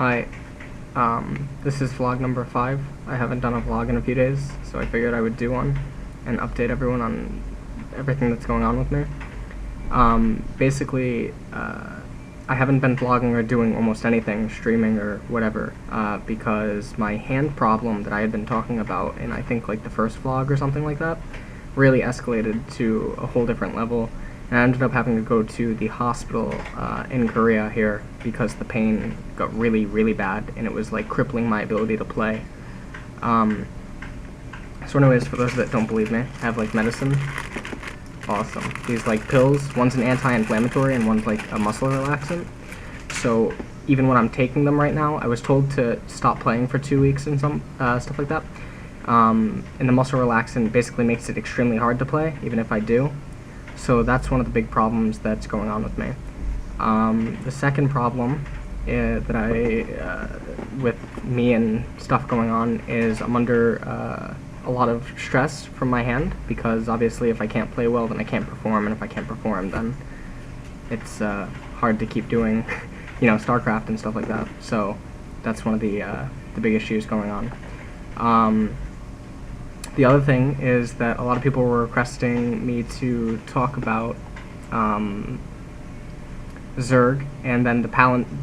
Hi, this is vlog number 5. I haven't done a vlog in a few days, so I figured I would do one and update everyone on everything that's going on with me. Basically, I haven't been vlogging or doing almost anything, streaming or whatever, because my hand problem that I had been talking about in I think like the first vlog or something like that really escalated to a whole different level. And I ended up having to go to the hospital in Korea here because the pain got really, really bad, and it was like crippling my ability to play. So anyways, for those that don't believe me, I have like medicine. Awesome. These like pills, one's an anti-inflammatory and one's like a muscle relaxant. So even when I'm taking them right now, I was told to stop playing for 2 weeks and some stuff like that. And the muscle relaxant basically makes it extremely hard to play, even if I do. So that's one of the big problems that's going on with me. The second problem with me and stuff going on is I'm under a lot of stress from my hand, because obviously if I can't play well, then I can't perform, and if I can't perform, then it's hard to keep doing, StarCraft and stuff like that. So that's one of the big issues going on. The other thing is that a lot of people were requesting me to talk about Zerg and then the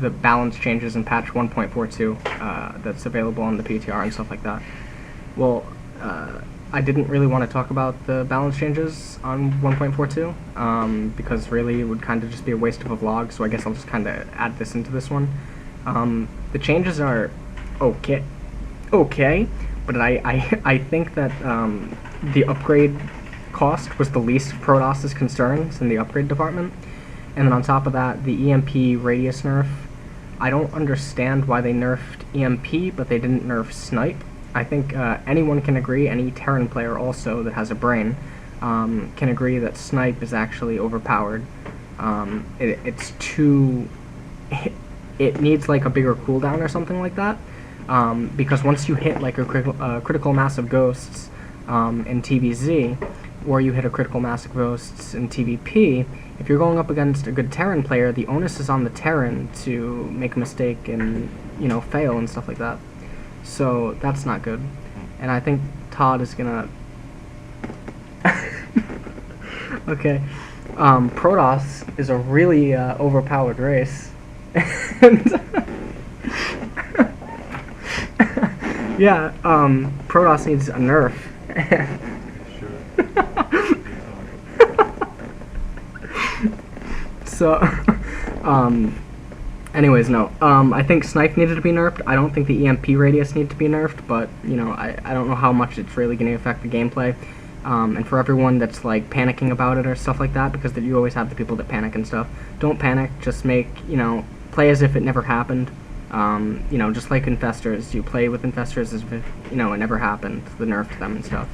balance changes in patch 1.42 that's available on the PTR and stuff like that. Well, I didn't really want to talk about the balance changes on 1.42 because really it would kind of just be a waste of a vlog, so I guess I'll just kind of add this into this one. The changes are okay, but I think that the upgrade cost was the least of Protoss's concerns in the upgrade department. And then on top of that, the EMP radius nerf, I don't understand why they nerfed EMP, but they didn't nerf Snipe. I think anyone can agree, any Terran player also that has a brain, can agree that Snipe is actually overpowered. It's too... It needs like a bigger cooldown or something like that. Because once you hit like a critical mass of ghosts in TVZ, or you hit a critical mass of ghosts in TVP, if you're going up against a good Terran player, the onus is on the Terran to make a mistake and, fail and stuff like that. So that's not good. And I think Todd is gonna... Okay. Protoss is a really overpowered race. And yeah, Protoss needs a nerf. So, anyways, no. I think Snipe needed to be nerfed. I don't think the EMP radius needed to be nerfed, but, I don't know how much it's really going to affect the gameplay. And for everyone that's, like, panicking about it or stuff like that, because you always have the people that panic and stuff, don't panic. Just make, play as if it never happened. Just like Infestors, you play with Infestors as if, it never happened, the nerf to them and stuff.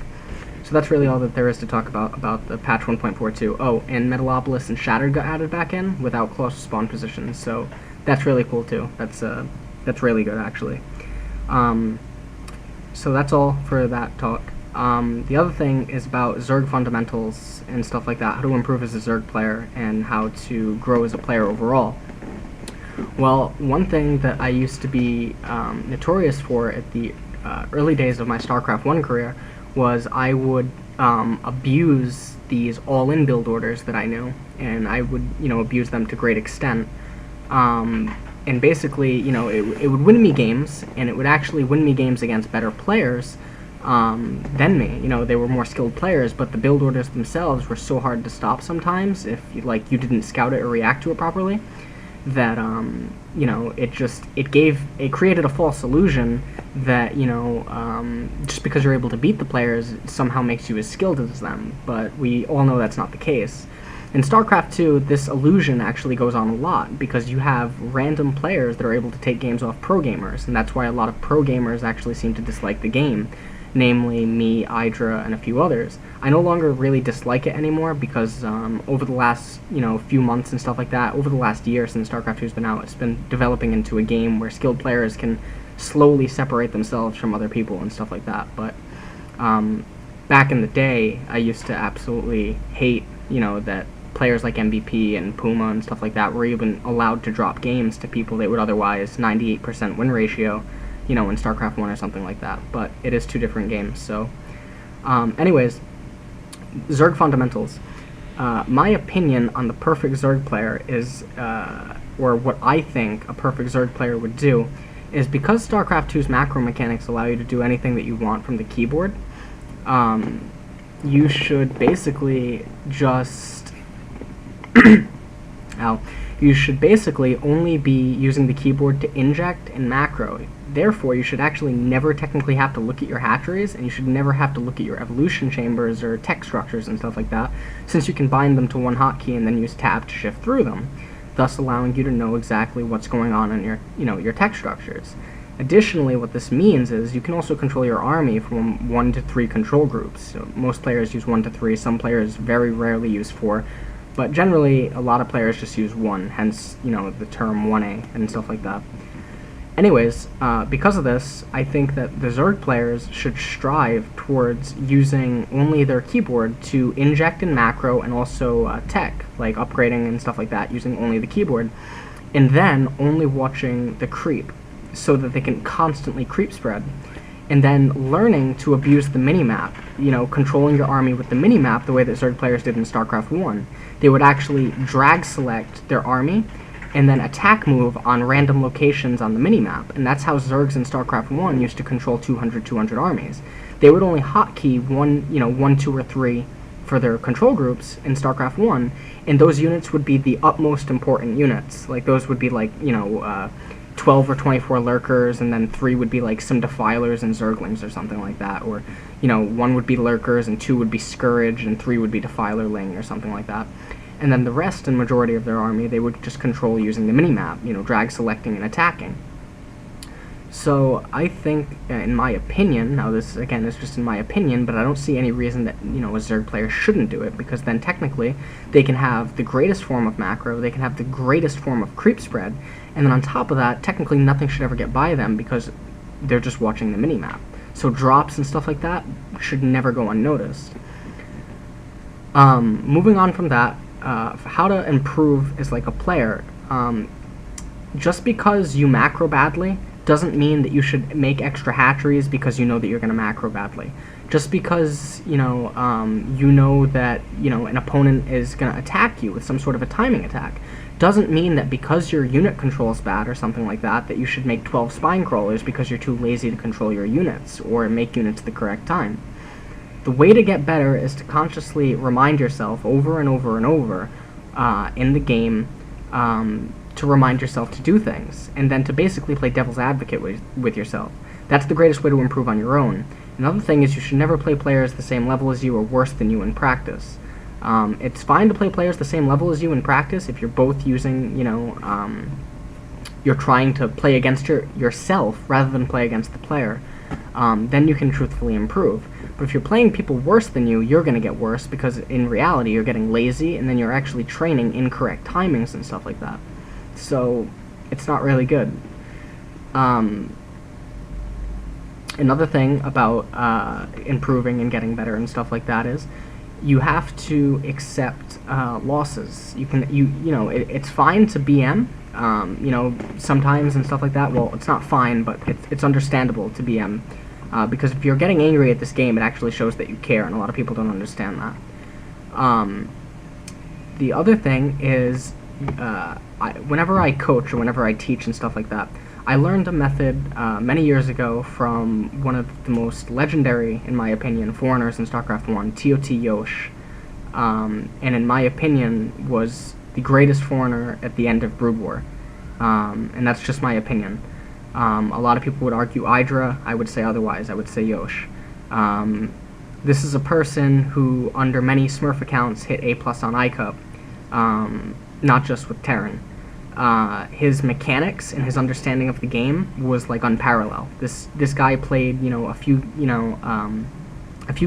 So that's really all that there is to talk about the patch 1.42. Oh, and Metalopolis and Shattered got added back in without close spawn positions, so that's really cool too. That's really good, actually. So that's all for that talk. The other thing is about Zerg fundamentals and stuff like that, how to improve as a Zerg player and how to grow as a player overall. Well, one thing that I used to be notorious for at the early days of my StarCraft 1 career was I would abuse these all-in build orders that I knew, and I would, abuse them to great extent. And basically, it would win me games, and it would actually win me games against better players than me. They were more skilled players, but the build orders themselves were so hard to stop sometimes if you didn't scout it or react to it properly, that it created a false illusion that just because you're able to beat the players, it somehow makes you as skilled as them, but we all know that's not the case. In StarCraft 2, this illusion actually goes on a lot, because you have random players that are able to take games off pro gamers, and that's why a lot of pro gamers actually seem to dislike the game, namely me, Idra, and a few others. I no longer really dislike it anymore because over the last, few months and stuff like that, over the last year since StarCraft 2's been out, it's been developing into a game where skilled players can slowly separate themselves from other people and stuff like that. But back in the day, I used to absolutely hate, that players like MVP and Puma and stuff like that were even allowed to drop games to people that would otherwise 98% win ratio, in StarCraft 1 or something like that. But it is two different games. So, anyways, Zerg fundamentals. My opinion on the perfect Zerg player is, or what I think a perfect Zerg player would do, is because StarCraft 2's macro mechanics allow you to do anything that you want from the keyboard, you should basically just you should basically only be using the keyboard to inject and macro. Therefore, you should actually never technically have to look at your hatcheries, and you should never have to look at your evolution chambers or tech structures and stuff like that, since you can bind them to one hotkey and then use tab to shift through them, thus allowing you to know exactly what's going on in your tech structures. Additionally, what this means is you can also control your army from 1 to 3 control groups. So most players use 1 to 3, some players very rarely use 4, but generally a lot of players just use 1, hence, the term 1A and stuff like that. Anyways, because of this, I think that the Zerg players should strive towards using only their keyboard to inject in macro and also tech, like upgrading and stuff like that, using only the keyboard, and then only watching the creep, so that they can constantly creep spread, and then learning to abuse the minimap, controlling your army with the minimap the way that Zerg players did in StarCraft 1. They would actually drag select their army and then attack move on random locations on the minimap, and that's how Zergs in StarCraft 1 used to control 200 armies. They would only hotkey 1, 2, or 3 for their control groups in StarCraft 1, and those units would be the utmost important units. Like, those would be like, 12 or 24 lurkers, and then 3 would be like some defilers and zerglings or something like that, or 1 would be lurkers and 2 would be scourge and 3 would be defilerling or something like that. And then the rest and majority of their army they would just control using the minimap, drag selecting and attacking. So I think, in my opinion, now this again is just in my opinion, but I don't see any reason that a Zerg player shouldn't do it, because then technically they can have the greatest form of macro, they can have the greatest form of creep spread, and then on top of that, technically nothing should ever get by them because they're just watching the minimap. So drops and stuff like that should never go unnoticed. Moving on from that, how to improve as like a player. Just because you macro badly doesn't mean that you should make extra hatcheries because you know that you're going to macro badly. Just because you know that an opponent is going to attack you with some sort of a timing attack doesn't mean that because your unit control is bad or something like that you should make 12 spine crawlers because you're too lazy to control your units or make units the correct time. The way to get better is to consciously remind yourself over and over and over in the game to remind yourself to do things, and then to basically play devil's advocate with yourself. That's the greatest way to improve on your own. Another thing is you should never play players the same level as you or worse than you in practice. It's fine to play players the same level as you in practice if you're both using, you're trying to play against yourself rather than play against the player. Then you can truthfully improve. But if you're playing people worse than you, you're going to get worse because in reality you're getting lazy and then you're actually training incorrect timings and stuff like that. So it's not really good. Another thing about improving and getting better and stuff like that is you have to accept losses. It's fine to BM, sometimes and stuff like that. Well, it's not fine, but it's understandable to BM. Because if you're getting angry at this game, it actually shows that you care, and a lot of people don't understand that. The other thing is, whenever I coach or whenever I teach and stuff like that, I learned a method many years ago from one of the most legendary, in my opinion, foreigners in StarCraft 1, TOT Yosh, and in my opinion was the greatest foreigner at the end of Brood War, and that's just my opinion. A lot of people would argue Hydra. I would say otherwise. I would say Yosh. This is a person who, under many Smurf accounts, hit A+ on iCup, not just with Terran. His mechanics and his understanding of the game was like unparalleled. This guy played a few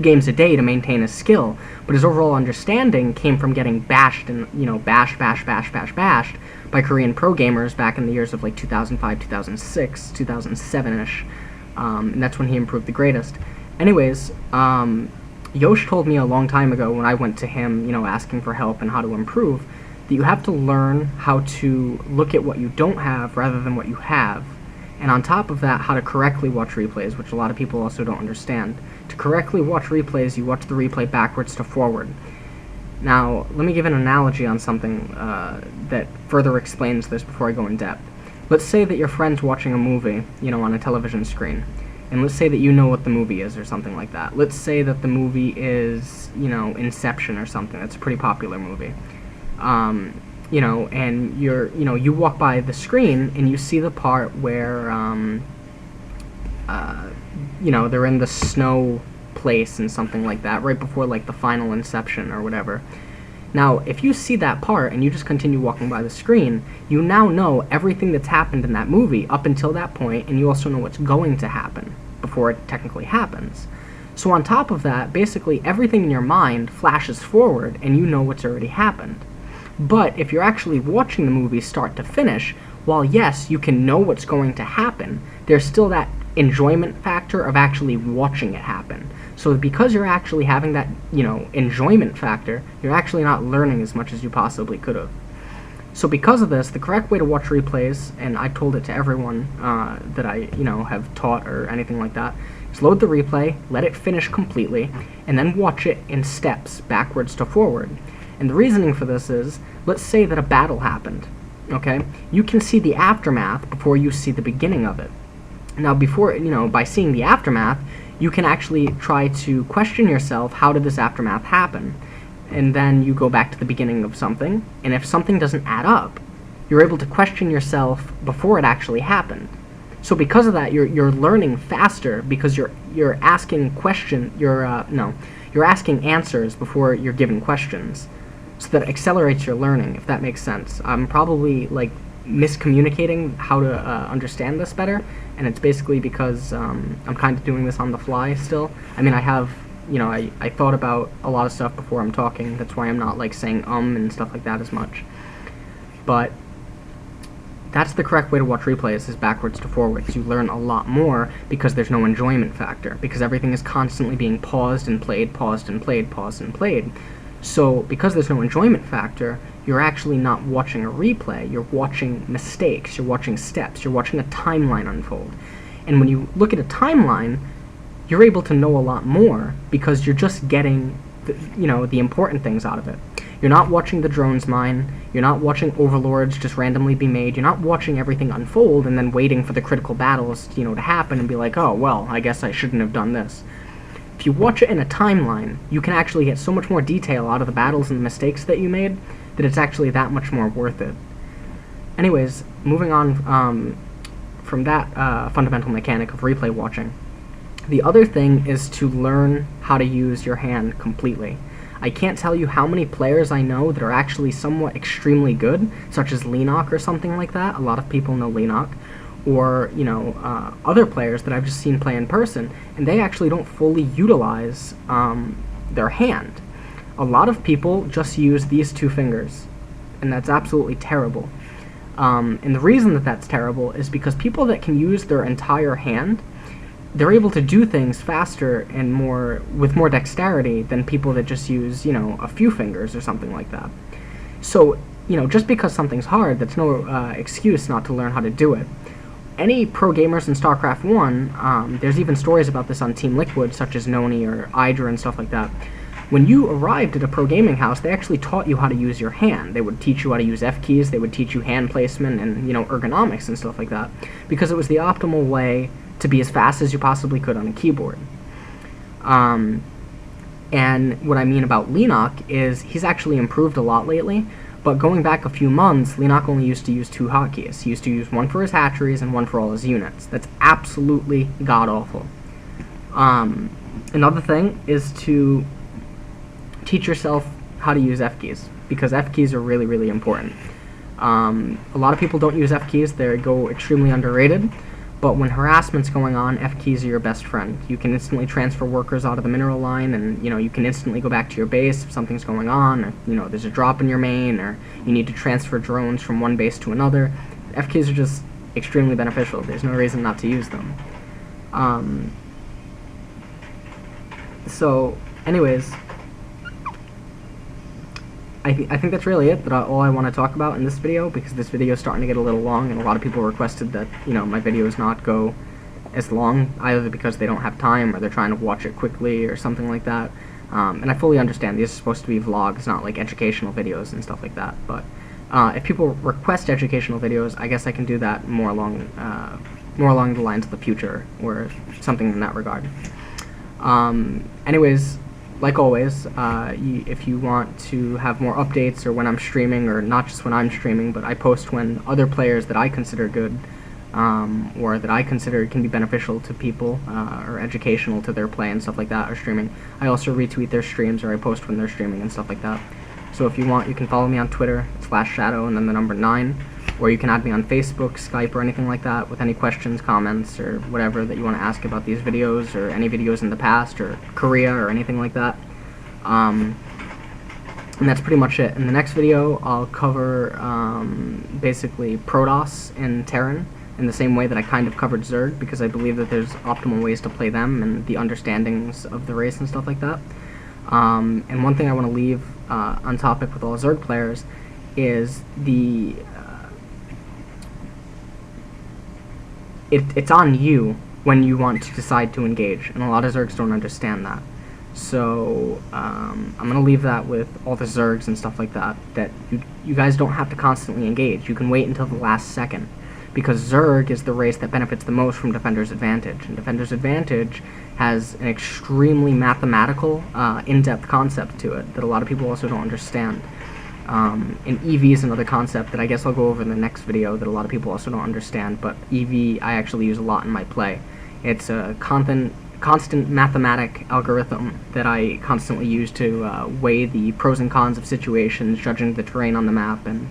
games a day to maintain his skill, but his overall understanding came from getting bashed and bashed by Korean pro gamers back in the years of like 2005, 2006, 2007ish, and that's when he improved the greatest. Anyways, Yosh told me a long time ago when I went to him, asking for help and how to improve, that you have to learn how to look at what you don't have rather than what you have. And on top of that, how to correctly watch replays, which a lot of people also don't understand. To correctly watch replays, you watch the replay backwards to forward. Now, let me give an analogy on something that further explains this before I go in depth. Let's say that your friend's watching a movie, on a television screen. And let's say that you know what the movie is or something like that. Let's say that the movie is, Inception or something. That's a pretty popular movie. And you walk by the screen and you see the part where, they're in the snow place and something like that, right before, like, the final Inception or whatever. Now, if you see that part and you just continue walking by the screen, you now know everything that's happened in that movie up until that point, and you also know what's going to happen before it technically happens. So on top of that, basically everything in your mind flashes forward and you know what's already happened. But if you're actually watching the movie start to finish, while yes, you can know what's going to happen, there's still that enjoyment factor of actually watching it happen. So because you're actually having that, enjoyment factor, you're actually not learning as much as you possibly could have. So because of this, the correct way to watch replays, and I've told it to everyone that I, have taught or anything like that, is load the replay, let it finish completely, and then watch it in steps, backwards to forward. And the reasoning for this is, let's say that a battle happened, okay? You can see the aftermath before you see the beginning of it. Now before, by seeing the aftermath, you can actually try to question yourself, how did this aftermath happen? And then you go back to the beginning of something, and if something doesn't add up, you're able to question yourself before it actually happened. So because of that, you're learning faster because you're asking you're asking answers before you're given questions. So that accelerates your learning, if that makes sense. I'm probably miscommunicating how to understand this better, and it's basically because I'm kind of doing this on the fly still. I mean, I have, I thought about a lot of stuff before I'm talking. That's why I'm not saying and stuff like that as much. But that's the correct way to watch replays, is backwards to forwards. You learn a lot more because there's no enjoyment factor, because everything is constantly being paused and played, paused and played, paused and played. So because there's no enjoyment factor, you're actually not watching a replay, you're watching mistakes, you're watching steps, you're watching a timeline unfold. And when you look at a timeline, you're able to know a lot more because you're just getting the important things out of it. You're not watching the drones mine, you're not watching overlords just randomly be made, you're not watching everything unfold and then waiting for the critical battles, to happen and be like, oh, well, I guess I shouldn't have done this. If you watch it in a timeline, you can actually get so much more detail out of the battles and the mistakes that you made that it's actually that much more worth it. Anyways, moving on from that fundamental mechanic of replay watching, the other thing is to learn how to use your hand completely. I can't tell you how many players I know that are actually somewhat extremely good, such as Leenock or something like that. A lot of people know Leenock. Or, other players that I've just seen play in person, and they actually don't fully utilize their hand. A lot of people just use these two fingers, and that's absolutely terrible. And the reason that that's terrible is because people that can use their entire hand, they're able to do things faster and with more dexterity than people that just use, a few fingers or something like that. So, just because something's hard, that's no excuse not to learn how to do it. Any pro gamers in StarCraft 1, there's even stories about this on Team Liquid, such as Noni or Idra and stuff like that. When you arrived at a pro gaming house, they actually taught you how to use your hand. They would teach you how to use F keys, they would teach you hand placement and, ergonomics and stuff like that, because it was the optimal way to be as fast as you possibly could on a keyboard. And what I mean about Leenock is he's actually improved a lot lately. But going back a few months, Leenock only used to use two hotkeys. He used to use one for his hatcheries and one for all his units. That's absolutely god-awful. Another thing is to teach yourself how to use F keys, because F keys are really, really important. A lot of people don't use F keys. They go extremely underrated. But when harassment's going on, F keys are your best friend. You can instantly transfer workers out of the mineral line, and you can instantly go back to your base if something's going on, or there's a drop in your main, or you need to transfer drones from one base to another. F keys are just extremely beneficial. There's no reason not to use them. So Anyways, I think that's really it. All I want to talk about in this video, because this video is starting to get a little long, and a lot of people requested that, you know, my videos not go as long, either because they don't have time or they're trying to watch it quickly or something like that. And I fully understand. These are supposed to be vlogs, not like educational videos and stuff like that. But if people request educational videos, I guess I can do that more along the lines of the future, or something in that regard. Anyways, like always, if you want to have more updates, or when I'm streaming, or not just when I'm streaming, but I post when other players that I consider good, or that I consider can be beneficial to people, or educational to their play and stuff like that, are streaming, I also retweet their streams, or I post when they're streaming and stuff like that. So if you want, you can follow me on Twitter, it's LastShadow and then the number 9, or you can add me on Facebook, Skype, or anything like that with any questions, comments, or whatever that you want to ask about these videos, or any videos in the past, or Korea, or anything like that. And that's pretty much it. In the next video, I'll cover basically Protoss and Terran in the same way that I kind of covered Zerg, because I believe that there's optimal ways to play them and the understandings of the race and stuff like that. And one thing I want to leave on topic with all Zerg players is it's on you when you want to decide to engage, and a lot of Zergs don't understand that. So I'm going to leave that with all the Zergs and stuff like that, that you guys don't have to constantly engage. You can wait until the last second, because Zerg is the race that benefits the most from Defender's Advantage, and Defender's Advantage has an extremely mathematical, in-depth concept to it that a lot of people also don't understand. And EV is another concept that I guess I'll go over in the next video that a lot of people also don't understand, but EV I actually use a lot in my play. It's a constant mathematic algorithm that I constantly use to weigh the pros and cons of situations, judging the terrain on the map, and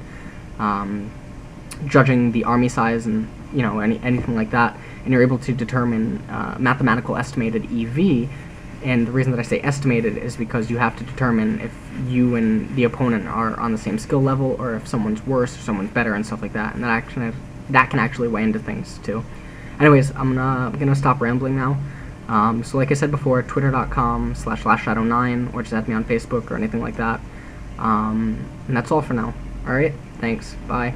judging the army size, and you know, anything like that. And you're able to determine mathematical estimated EV. And the reason that I say estimated is because you have to determine if you and the opponent are on the same skill level, or if someone's worse or someone's better and stuff like that. And that can actually weigh into things too. Anyways, I'm gonna stop rambling now. So like I said before, twitter.com/LastShadow9, or just add me on Facebook or anything like that. And that's all for now. Alright, thanks, bye.